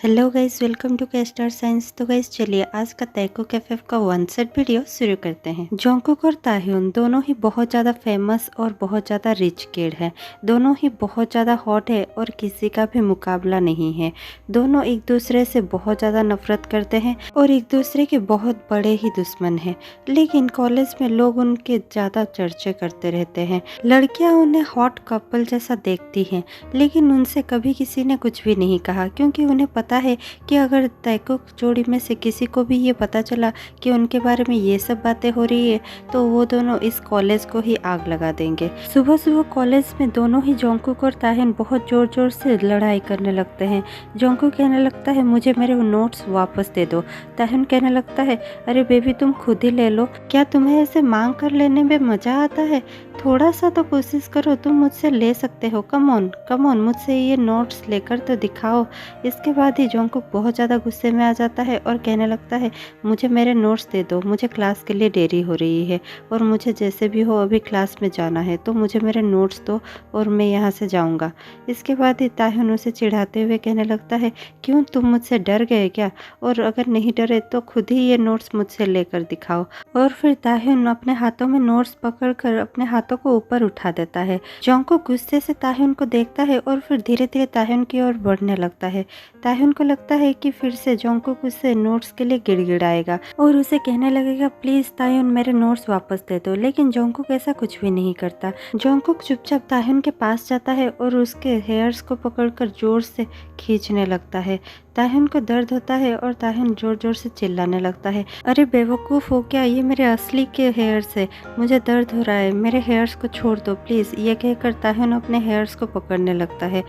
Hello guys, welcome to के star signs. तो guys चलिए आज का ताइको कैफे का वन सेट वीडियो शुरू करते हैं। जोंगकुक और ताह्यून दोनों ही बहुत ज़्यादा फेमस और बहुत ज़्यादा रिच किड है। दोनों ही बहुत ज़्यादा हॉट है और किसी का भी मुकाबला नहीं है। दोनों एक दूसरे से बहुत ज़्यादा नफरत करते हैं और एक दूसरे के बहुत बड़े ही दुश्मन हैं। लेकिन कॉलेज में लोग उनके ज़्यादा चर्चे करते रहते हैं। लड़कियाँ उन्हें हॉट कपल जैसा देखती हैं, लेकिन उनसे कभी किसी ने कुछ भी नहीं कहा, क्योंकि उन्हें पता है कि अगर ताइको जोड़ी में से किसी को भी ये पता चला कि उनके बारे में ये सब बातें हो रही है तो वो दोनों इस कॉलेज को ही आग लगा देंगे। सुबह सुबह कॉलेज में दोनों ही जोंगकुक और ताह्यून बहुत जोर जोर से लड़ाई करने लगते हैं। जोंगकुक कहने लगता है मुझे मेरे नोट्स वापस दे दो। ताह्यून कहने लगता है अरे बेबी तुम खुद ही ले लो, क्या तुम्हें ऐसे मांग कर लेने में मजा आता है? थोड़ा सा तो कोशिश करो, तुम मुझसे ले सकते हो। कम ऑन मुझसे ये नोट्स लेकर तो दिखाओ। इसके बाद ही जोंगकुक बहुत ज़्यादा गुस्से में आ जाता है और कहने लगता है मुझे मेरे नोट्स दे दो, मुझे क्लास के लिए देरी हो रही है और मुझे जैसे भी हो अभी क्लास में जाना है, तो मुझे मेरे नोट्स दो और मैं यहाँ से जाऊँगा। इसके बाद ही ताह्यून उसे चिढ़ाते हुए कहने लगता है क्यों, तुम मुझसे डर गए क्या? और अगर नहीं डरे तो खुद ही ये नोट्स मुझसे लेकर दिखाओ। और फिर ताह्यून अपने हाथों में नोट्स पकड़कर अपने हाथों को ऊपर उठा देता है। जोंगकुक गुस्से से ताह्यून को देखता है और फिर धीरे धीरे ताह्यून की ओर बढ़ने लगता है। ताह्यून को लगता है कि फिर से जोंगकुक उससे नोट्स के लिए गिड़गिड़ाएगा और उसे कहने लगेगा प्लीज ताह्यून मेरे नोट्स वापस दे दो, लेकिन जोंगकुक ऐसा कुछ भी नहीं करता। जोंगकुक चुपचाप ताह्यून के पास जाता है और उसके हेयर्स को पकड़कर जोर से खींचने लगता है। ताह्यून को दर्द होता है और ताह्यून जोर जोर से चिल्लाने लगता है अरे बेवकूफ़ हो क्या, ये मेरे असली के हेयर्स है, मुझे दर्द हो रहा है, मेरे हेयर्स को छोड़ दो प्लीज़। ये कहकर ताह्यून अपने हेयर्स को पकड़ने लगता है।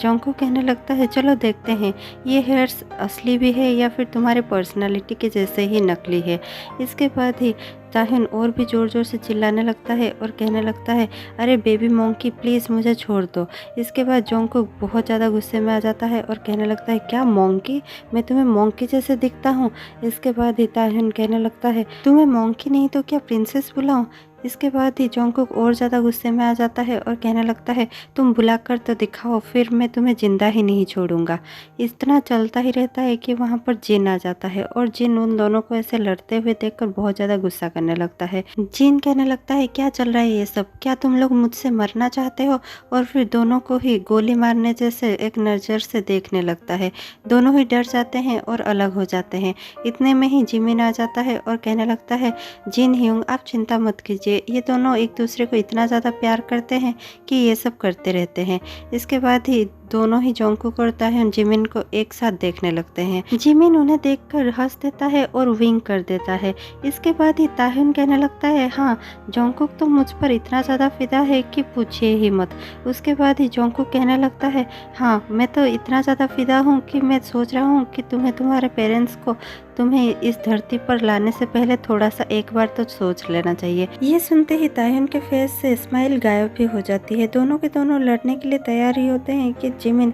जोंगकुक कहने लगता है चलो देखते हैं ये हेयर्स असली भी है या फिर तुम्हारे पर्सनालिटी के जैसे ही नकली है। इसके बाद ही ताह्यून और भी जोर जोर से चिल्लाने लगता है और कहने लगता है अरे बेबी मोंकी प्लीज़ मुझे छोड़ दो। इसके बाद जोंगकुक बहुत ज़्यादा गुस्से में आ जाता है और कहने लगता है क्या मोंकी, मैं तुम्हें मोंकी जैसे दिखता हूँ? इसके बाद ही ताह्यून कहने लगता है तुम्हें मोंकी नहीं तो क्या प्रिंसेस बुलाऊं? इसके बाद ही जोंगकुक और ज़्यादा गुस्से में आ जाता है और कहने लगता है तुम बुलाकर तो दिखाओ, फिर मैं तुम्हें जिंदा ही नहीं छोड़ूंगा। इतना चलता ही रहता है कि वहाँ पर जिन आ जाता है और जिन उन दोनों को ऐसे लड़ते हुए देखकर बहुत ज़्यादा गुस्सा करने लगता है। जिन कहने लगता है क्या चल रहा है ये सब, क्या तुम लोग मुझसे मरना चाहते हो? और फिर दोनों को ही गोली मारने जैसे एक नज़र से देखने लगता है। दोनों ही डर जाते हैं और अलग हो जाते हैं। इतने में ही जिमिन आ जाता है और कहने लगता है जिन ह्यूंग आप चिंता मत कीजिए, ये दोनों एक दूसरे को इतना ज़्यादा प्यार करते हैं कि ये सब करते रहते हैं। इसके बाद ही दोनों ही जोंगकुक और ताह्यून जिमिन को एक साथ देखने लगते हैं। जिमिन उन्हें देखकर हंस देता है और विंक कर देता है। इसके बाद ही ताह्यून कहने लगता है हाँ, जोंगकुक तो मुझ पर इतना ज़्यादा फिदा है कि पूछिए ही मत। उसके बाद ही जोंगकुक कहने लगता है हाँ, मैं तो इतना ज़्यादा फिदा हूँ कि मैं सोच रहा हूँ कि तुम्हारे पेरेंट्स को तुम्हें इस धरती पर लाने से पहले थोड़ा सा एक बार तो सोच लेना चाहिए। ये सुनते ही ताह्यून के फेस से स्माइल गायब भी हो जाती है। दोनों के दोनों लड़ने के लिए तैयार ही होते हैं कि जिमिन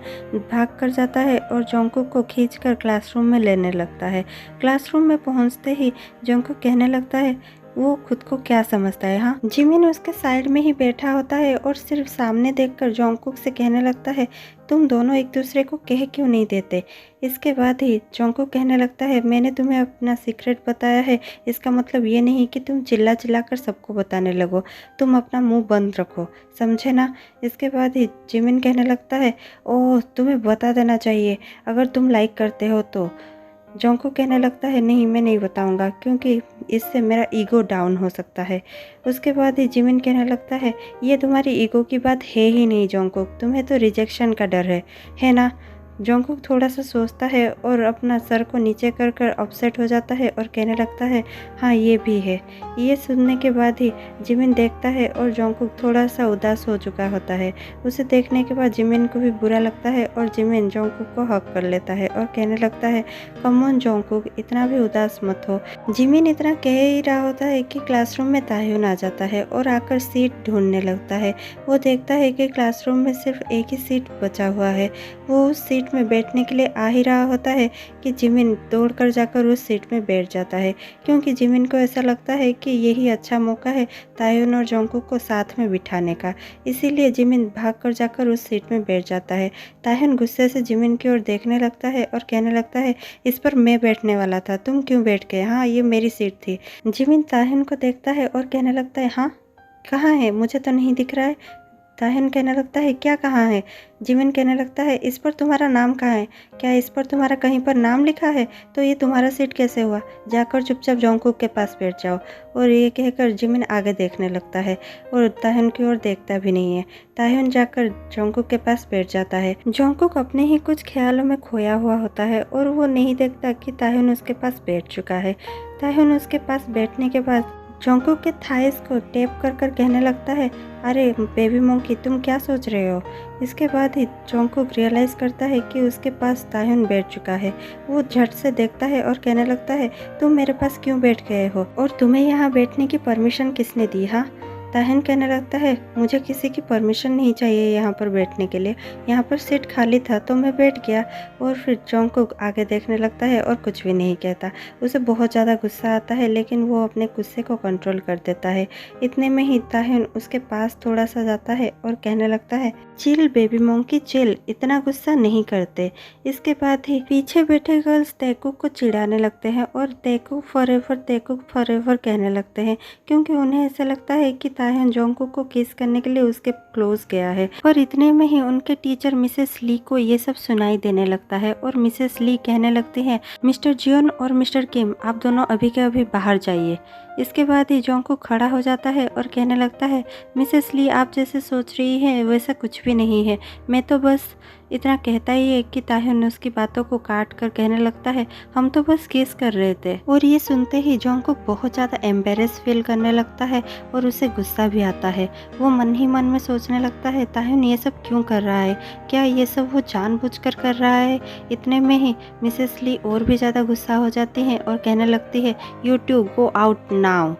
भाग कर जाता है और जोंगकुक को खींचकर क्लासरूम में लेने लगता है। क्लासरूम में पहुंचते ही जोंगकुक कहने लगता है वो खुद को क्या समझता है। हाँ, जिमिन उसके साइड में ही बैठा होता है और सिर्फ सामने देखकर जोंगकुक से कहने लगता है तुम दोनों एक दूसरे को कह क्यों नहीं देते? इसके बाद ही जोंगकुक कहने लगता है मैंने तुम्हें अपना सीक्रेट बताया है, इसका मतलब ये नहीं कि तुम चिल्ला चिल्ला कर सबको बताने लगो, तुम अपना मुंह बंद रखो, समझे ना? इसके बाद ही जिमिन कहने लगता है ओह तुम्हें बता देना चाहिए अगर तुम लाइक करते हो तो। जोंगकुक कहने लगता है नहीं, मैं नहीं बताऊंगा क्योंकि इससे मेरा ईगो डाउन हो सकता है। उसके बाद ही जिमिन कहने लगता है ये तुम्हारी ईगो की बात है ही नहीं जोंगकुक, तुम्हें तो रिजेक्शन का डर है ना? जोंगकुक थोड़ा सा सोचता है और अपना सर को नीचे कर कर अपसेट हो जाता है और कहने लगता है हाँ ये भी है। ये सुनने के बाद ही जिमिन देखता है और जोंगकुक थोड़ा सा उदास हो चुका होता है। उसे देखने के बाद जिमिन को भी बुरा लगता है और जिमिन जोंगकुक को हक कर लेता है और कहने लगता है कम ऑन जोंगकुक, इतना भी उदास मत हो। जिमिन इतना कह ही रहा होता है कि क्लासरूम में ताह्यून आ जाता है और आकर सीट ढूंढने लगता है। वो देखता है कि क्लासरूम में सिर्फ एक ही सीट बचा हुआ है। वो उस सीट सीट में बैठने के लिए आ ही रहा होता है कि जिमिन दौड़कर जाकर उस सीट में बैठ जाता है, क्योंकि जिमिन को ऐसा लगता है कि यही अच्छा मौका है ताह्यून और जोंगकुक को साथ में बिठाने का। इसीलिए जिमिन भागकर जाकर उस सीट में बैठ जाता है। ताह्यून गुस्से से जिमिन की ओर देखने लगता है और कहने लगता है, इस पर मैं बैठने वाला था, तुम क्यों बैठ गए? हाँ, ये मेरी सीट थी। जिमिन ताह्यून को देखता है और कहने लगता है, हाँ कहाँ है, मुझे तो नहीं दिख रहा है। ताह्यून कहने लगता है, क्या कहाँ है? जिमिन कहने लगता है, इस पर तुम्हारा नाम कहाँ है? क्या इस पर तुम्हारा कहीं पर नाम लिखा है? तो ये तुम्हारा सीट कैसे हुआ? जाकर चुपचाप जोंगकुक के पास बैठ जाओ। और ये कहकर जिमिन आगे देखने लगता है और ताह्यून की ओर देखता भी नहीं है। ताह्यून जाकर जोंगकुक के पास बैठ जाता है। जोंगकुक अपने ही कुछ ख्यालों में खोया हुआ होता है और वो नहीं देखता कि ताह्यून उसके पास बैठ चुका है। ताह्यून उसके पास बैठने के बाद जोंगकुक के थाइस को टैप कर कर कहने लगता है, अरे बेबी मोंकी, तुम क्या सोच रहे हो? इसके बाद ही जोंगकुक रियलाइज़ करता है कि उसके पास ताह्यून बैठ चुका है। वो झट से देखता है और कहने लगता है, तुम मेरे पास क्यों बैठ गए हो और तुम्हें यहाँ बैठने की परमिशन किसने दी? हाँ, ताह्यून कहने लगता है, मुझे किसी की परमिशन नहीं चाहिए यहाँ पर बैठने के लिए, यहाँ पर सीट खाली था तो मैं बैठ गया। और फिर जोंगकुक आगे देखने लगता है और कुछ भी नहीं कहता। उसे बहुत ज़्यादा गुस्सा आता है, लेकिन वो अपने गुस्से को कंट्रोल कर देता है। इतने में ही ताह्यून उसके पास थोड़ा सा जाता है और कहने लगता है, चिल बेबी मोंकी चिल, इतना गुस्सा नहीं करते। इसके बाद ही पीछे बैठे गर्ल्स तैकुक को चिढ़ाने लगते हैं और तैकुक फॉरएवर कहने लगते हैं, क्योंकि उन्हें ऐसा लगता है कि ताह्यून जोंगकुक को किस करने के लिए उसके क्लोज गया है। और इतने में ही उनके टीचर मिसेस ली को ये सब सुनाई देने लगता है और मिसेस ली कहने लगती है, मिस्टर जियोन और मिस्टर किम, आप दोनों अभी के अभी बाहर जाइए। इसके बाद ही जोंगकुक खड़ा हो जाता है और कहने लगता है, मिसेस ली, आप जैसे सोच रही है वैसा कुछ भी नहीं है, मैं तो बस इतना कहता ही है कि ताह्यून उसकी बातों को काट कर कहने लगता है, हम तो बस किस कर रहे थे। और ये सुनते ही जोंगकुक बहुत ज़्यादा एम्बेरस फील करने लगता है और उसे गुस्सा भी आता है। वो मन ही मन में सोचने लगता है, ताह्यून ये सब क्यों कर रहा है? क्या ये सब वो जानबूझकर कर रहा है? इतने में ही मिसेस ली और भी ज़्यादा गुस्सा हो जाती है और कहने लगती है, you to go out now.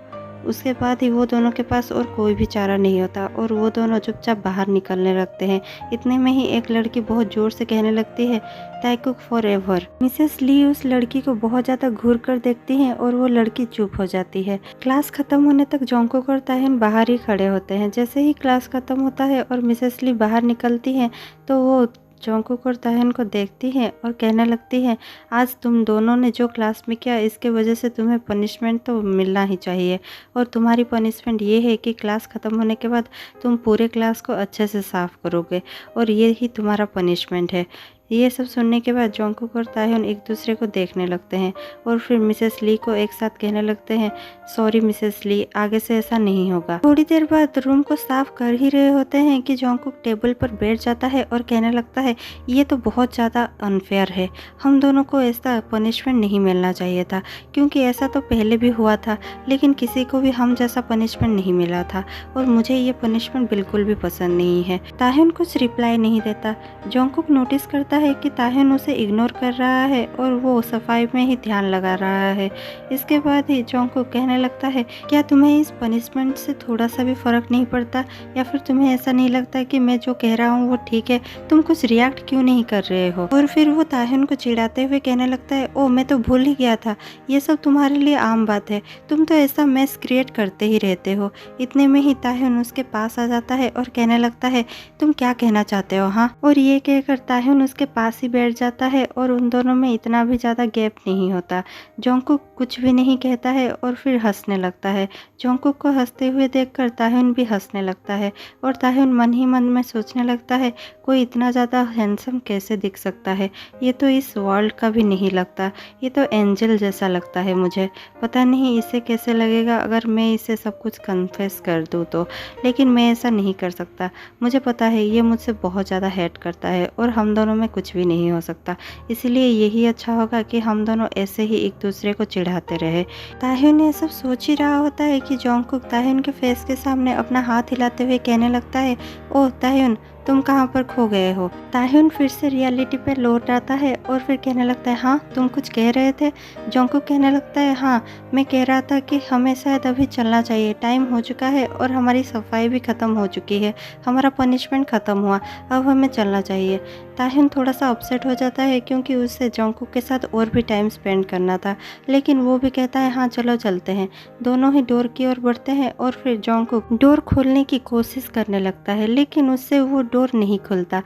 उसके बाद ही वो दोनों के पास और कोई भी चारा नहीं होता और वो दोनों चुपचाप बाहर निकलने लगते हैं। इतने में ही एक लड़की बहुत जोर से कहने लगती है, तैकुक फॉरएवर। मिसेस ली उस लड़की को बहुत ज़्यादा घूर कर देखती हैं और वो लड़की चुप हो जाती है। क्लास खत्म होने तक जोंगकुक और ताह्यून बाहर ही खड़े होते हैं। जैसे ही क्लास खत्म होता है और मिसेस ली बाहर निकलती हैं तो वो जोंगकुक और ताह्यून को देखती है और कहने लगती है, आज तुम दोनों ने जो क्लास में किया इसके वजह से तुम्हें पनिशमेंट तो मिलना ही चाहिए। और तुम्हारी पनिशमेंट ये है कि क्लास ख़त्म होने के बाद तुम पूरे क्लास को अच्छे से साफ़ करोगे और ये ही तुम्हारा पनिशमेंट है। ये सब सुनने के बाद जोंगकुक और ताह्यून एक दूसरे को देखने लगते हैं और फिर मिसेस ली को एक साथ कहने लगते हैं, सॉरी मिसेस ली, आगे से ऐसा नहीं होगा। थोड़ी देर बाद रूम को साफ कर ही रहे होते हैं कि जोंगकुक टेबल पर बैठ जाता है और कहने लगता है, ये तो बहुत ज़्यादा अनफेयर है, हम दोनों को ऐसा पनिशमेंट नहीं मिलना चाहिए था, क्योंकि ऐसा तो पहले भी हुआ था लेकिन किसी को भी हम जैसा पनिशमेंट नहीं मिला था और मुझे ये पनिशमेंट बिल्कुल भी पसंद नहीं है। ताह्यून कुछ रिप्लाई नहीं देता। जोंगकुक नोटिस करता है कि ताह्यून उसे इग्नोर कर रहा है और वो सफाई में ही ध्यान लगा रहा है। इसके बाद ही जोंगकुक कहने लगता है, क्या तुम्हें इस पनिशमेंट से थोड़ा सा भी फर्क नहीं पड़ता, या फिर तुम्हें ऐसा नहीं लगता कि मैं जो कह रहा हूँ वो ठीक है, तुम कुछ रिएक्ट क्यों नहीं कर रहे हो? और फिर वो ताह्यून को चिढ़ाते हुए कहने लगता है, ओ मैं तो भूल ही गया था, ये सब तुम्हारे लिए आम बात है, तुम तो ऐसा मैस क्रिएट करते ही रहते हो। इतने में ही ताह्यून उसके पास आ जाता है और कहने लगता है, तुम क्या कहना चाहते हो? हाँ। और ये कहकर ताह्यून उसके पास ही बैठ जाता है और उन दोनों में इतना भी ज़्यादा गैप नहीं होता। जोंगकुक कुछ भी नहीं कहता है और फिर हंसने लगता है। जोंगकुक को हंसते हुए देखकर ताह्यून भी हंसने लगता है और ताह्यून मन ही मन में सोचने लगता है, कोई इतना ज़्यादा हैंडसम कैसे दिख सकता है, ये तो इस वर्ल्ड का भी नहीं लगता, ये तो एंजल जैसा लगता है मुझे, पता नहीं इसे कैसे लगेगा अगर मैं इसे सब कुछ कन्फेस कर दूँ तो, लेकिन मैं ऐसा नहीं कर सकता, मुझे पता है ये मुझसे बहुत ज़्यादा हेट करता है और हम दोनों में कुछ भी नहीं हो सकता, इसलिए यही अच्छा होगा कि हम दोनों ऐसे ही एक दूसरे को चिढ़ाते रहे। ताह्यून ये सब सोच ही रहा होता है कि जोंगकुक ताह्यून के फेस के सामने अपना हाथ हिलाते हुए कहने लगता है, ओह ताह्यून, तुम कहाँ पर खो गए हो? ताह्यून फिर से रियलिटी पे लौट आता है और फिर कहने लगता है, हाँ तुम कुछ कह रहे थे? जोंगकुक कहने लगता है, हाँ मैं कह रहा था कि हमें शायद अभी चलना चाहिए, टाइम हो चुका है और हमारी सफाई भी ख़त्म हो चुकी है, हमारा पनिशमेंट ख़त्म हुआ, अब हमें चलना चाहिए। ताह्युन थोड़ा सा अपसेट हो जाता है क्योंकि उसे जंगकुक के साथ और भी टाइम स्पेंड करना था, लेकिन वो भी कहता है हाँ चलो चलते हैं। दोनों ही डोर की ओर बढ़ते हैं और फिर जंगकुक डोर खोलने की कोशिश करने लगता है, लेकिन उससे वो डोर नहीं खुलता।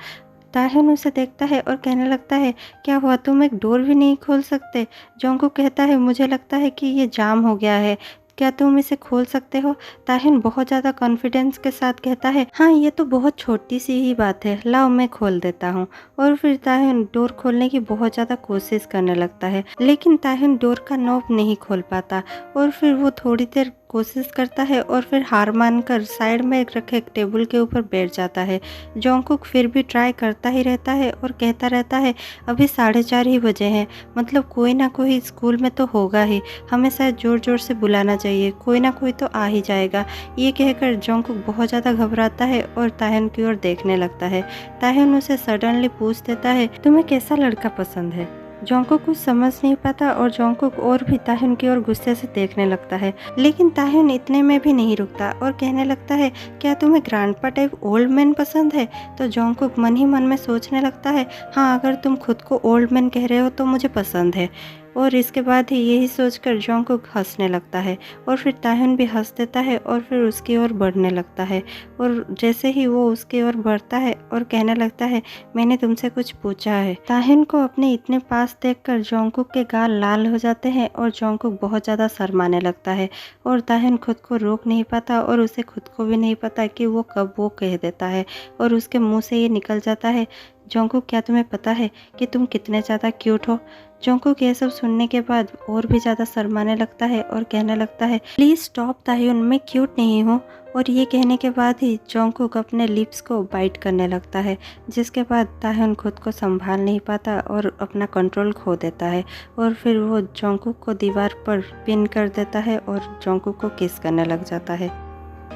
ताह्युन उसे देखता है और कहने लगता है क्या हुआ, तुम एक डोर भी नहीं खोल सकते? जंगकुक कहता है मुझे लगता है कि ये जाम हो गया है, क्या तुम इसे खोल सकते हो? ताह्युन बहुत ज़्यादा कॉन्फिडेंस के साथ कहता है हाँ ये तो बहुत छोटी सी ही बात है, लाओ मैं खोल देता हूँ। और फिर ताह्युन डोर खोलने की बहुत ज़्यादा कोशिश करने लगता है, लेकिन ताह्युन डोर का नॉब नहीं खोल पाता। और फिर वो थोड़ी देर कोशिश करता है और फिर हार मानकर साइड में रखे एक टेबल के ऊपर बैठ जाता है। जंगकुक फिर भी ट्राई करता ही रहता है और कहता रहता है अभी 4:30 ही बजे हैं, मतलब कोई ना कोई स्कूल में तो होगा ही, हमें शायद ज़ोर ज़ोर से बुलाना चाहिए, कोई ना कोई तो आ ही जाएगा। ये कहकर जंगकुक बहुत ज़्यादा घबराता है और ताह्युन की ओर देखने लगता है। ताह्युन उसे सडनली पूछ देता है तुम्हें कैसा लड़का पसंद है? जंगकुक कुछ समझ नहीं पाता और जंगकुक और भी ताह्युन की ओर गुस्से से देखने लगता है, लेकिन ताह्युन इतने में भी नहीं रुकता और कहने लगता है क्या तुम्हें ग्रैंडपा टाइप ओल्ड मैन पसंद है? तो जंगकुक मन ही मन में सोचने लगता है हाँ अगर तुम खुद को ओल्ड मैन कह रहे हो तो मुझे पसंद है। और इसके बाद ही यही सोचकर जंगकुक हंसने लगता है और फिर ताह्युन भी हंस देता है और फिर उसकी ओर बढ़ने लगता है। और जैसे ही वो उसकी ओर बढ़ता है और कहने लगता है मैंने तुमसे कुछ पूछा है। ताह्युन को अपने इतने पास देखकर जंगकुक के गाल लाल हो जाते हैं और जंगकुक बहुत ज़्यादा शर्माने लगता है और ताह्युन खुद को रोक नहीं पाता और उसे खुद को भी नहीं पता कि वो कब वो कह देता है और उसके मुंह से ये निकल जाता है जंगकुक क्या तुम्हें पता है कि तुम कितने ज़्यादा क्यूट हो? जंगकुक ये सब सुनने के बाद और भी ज़्यादा शर्माने लगता है और कहने लगता है प्लीज़ स्टॉप ताह्युन, मैं क्यूट नहीं हूँ। और ये कहने के बाद ही जंगकुक अपने लिप्स को बाइट करने लगता है, जिसके बाद ताह्युन खुद को संभाल नहीं पाता और अपना कंट्रोल खो देता है और फिर वो जंगकुक को दीवार पर पिन कर देता है और जंगकुक को किस करने लग जाता है।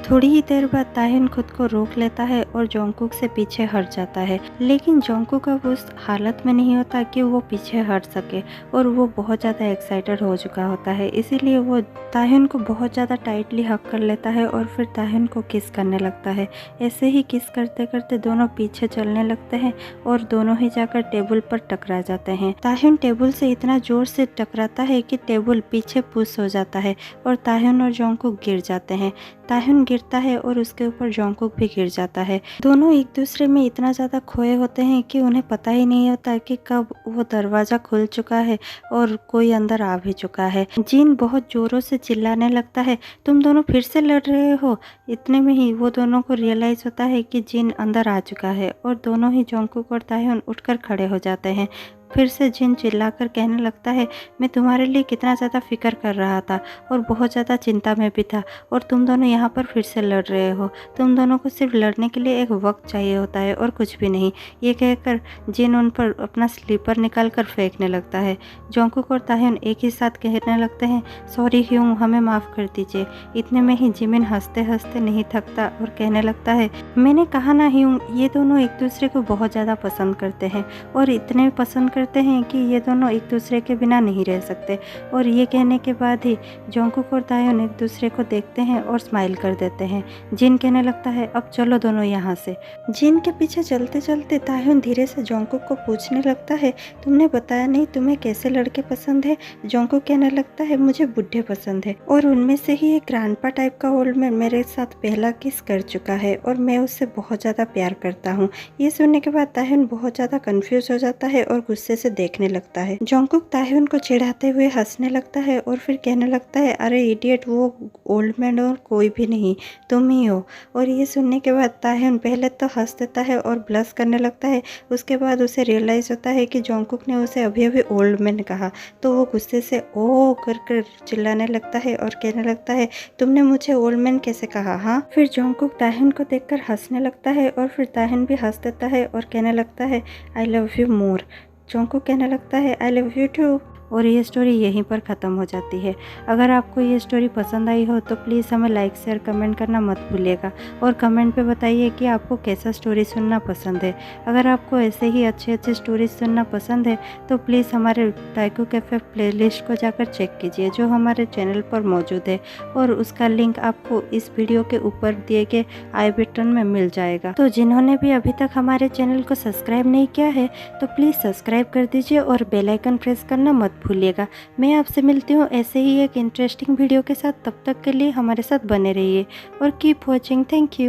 थोड़ी ही देर बाद ताह्युन खुद को रोक लेता है और जंगकुक से पीछे हट जाता है, लेकिन जंगकुक अब उस हालत में नहीं होता कि वो पीछे हट सके और वो बहुत ज़्यादा एक्साइटेड हो चुका होता है, इसीलिए वो ताह्युन को बहुत ज़्यादा टाइटली हक कर लेता है और फिर ताह्युन को किस करने लगता है। ऐसे ही किस करते करते दोनों पीछे चलने लगते हैं और दोनों ही जाकर टेबल पर टकरा जाते हैं। ताह्युन टेबल से इतना जोर से टकराता है कि टेबल पीछे पुश हो जाता है और ताह्युन और जंगकुक गिर जाते हैं। ताह्युन गिरता है और उसके ऊपर जंगकुक भी गिर जाता है। दोनों एक दूसरे में इतना ज़्यादा खोए होते हैं कि उन्हें पता ही नहीं होता कि कब वो दरवाज़ा खुल चुका है और कोई अंदर आ भी चुका है। जिन बहुत ज़ोरों से चिल्लाने लगता है तुम दोनों फिर से लड़ रहे हो। इतने में ही वो दोनों को रियलाइज़ होता है कि जिन अंदर आ चुका है और दोनों ही जंगकुक और ताह्युन उठकर खड़े हो जाते हैं। फिर से जिन चिल्लाकर कहने लगता है मैं तुम्हारे लिए कितना ज़्यादा फिक्र कर रहा था और बहुत ज़्यादा चिंता में भी था और तुम दोनों यहाँ पर फिर से लड़ रहे हो। तुम दोनों को सिर्फ लड़ने के लिए एक वक्त चाहिए होता है और कुछ भी नहीं। ये कहकर जिन उन पर अपना स्लीपर निकाल कर फेंकने लगता है। जंगकुक और ताह्युन एक ही साथ कहने लगते हैं सॉरी ह्यूंग, हमें माफ़ कर दीजिए। इतने में ही जिमिन हंसते हंसते नहीं थकता और कहने लगता है मैंने कहा ना ह्यूंग, ये दोनों एक दूसरे को बहुत ज़्यादा पसंद करते हैं और इतने पसंद करते हैं कि ये दोनों एक दूसरे के बिना नहीं रह सकते। और ये कहने के बाद ही जंगकुक और ताह्युन एक दूसरे को देखते हैं और स्माइल कर देते हैं। जिन कहने लगता है अब चलो दोनों यहाँ से। जिन के पीछे चलते चलते ताह्युन धीरे से जंगकुक को पूछने लगता है तुमने बताया नहीं तुम्हें कैसे लड़के पसंद है? जंगकुक कहने लगता है मुझे बुढ़े पसंद है और उनमें से ही एक ग्रैंडपा टाइप का ओल्ड मैन मेरे साथ पहला किस कर चुका है और मैं उससे बहुत ज़्यादा प्यार करता हूँ। ये सुनने के बाद ताह्युन बहुत ज़्यादा कन्फ्यूज हो जाता है और गुस्से से देखने लगता है। जंगकुक ताह्युन को चिढ़ाते हुए हंसने लगता है और फिर कहने लगता है अरे इडियट, वो ओल्ड मैन और कोई भी नहीं, तुम ही हो। और ये सुनने के बाद ताह्युन पहले तो हंस देता है और ब्लश करने लगता है, उसके बाद उसे रियलाइज़ होता है कि जंगकुक ने उसे अभी अभी ओल्ड मैन कहा, तो वो गुस्से से ओ कर कर चिल्लाने लगता है और कहने लगता है तुमने मुझे ओल्ड मैन कैसे कहा? हाँ। फिर जंगकुक ताह्युन को देखकर हंसने लगता है और फिर ताह्युन भी हंस देता है और कहने लगता है I love you more. Jungkook कहने लगता है आई लव यू टू। और ये स्टोरी यहीं पर ख़त्म हो जाती है। अगर आपको ये स्टोरी पसंद आई हो तो प्लीज़ हमें लाइक शेयर कमेंट करना मत भूलिएगा और कमेंट पे बताइए कि आपको कैसा स्टोरी सुनना पसंद है। अगर आपको ऐसे ही अच्छे स्टोरी सुनना पसंद है तो प्लीज़ हमारे ताइको कैफ़े प्लेलिस्ट को जाकर चेक कीजिए जो हमारे चैनल पर मौजूद है और उसका लिंक आपको इस वीडियो के ऊपर दिए गए आई बटन में मिल जाएगा। तो जिन्होंने भी अभी तक हमारे चैनल को सब्सक्राइब नहीं किया है तो प्लीज़ सब्सक्राइब कर दीजिए और बेल आइकन प्रेस करना मत भूलिएगा। मैं आपसे मिलती हूँ ऐसे ही एक इंटरेस्टिंग वीडियो के साथ। तब तक के लिए हमारे साथ बने रहिए और कीप वॉचिंग। Thank you.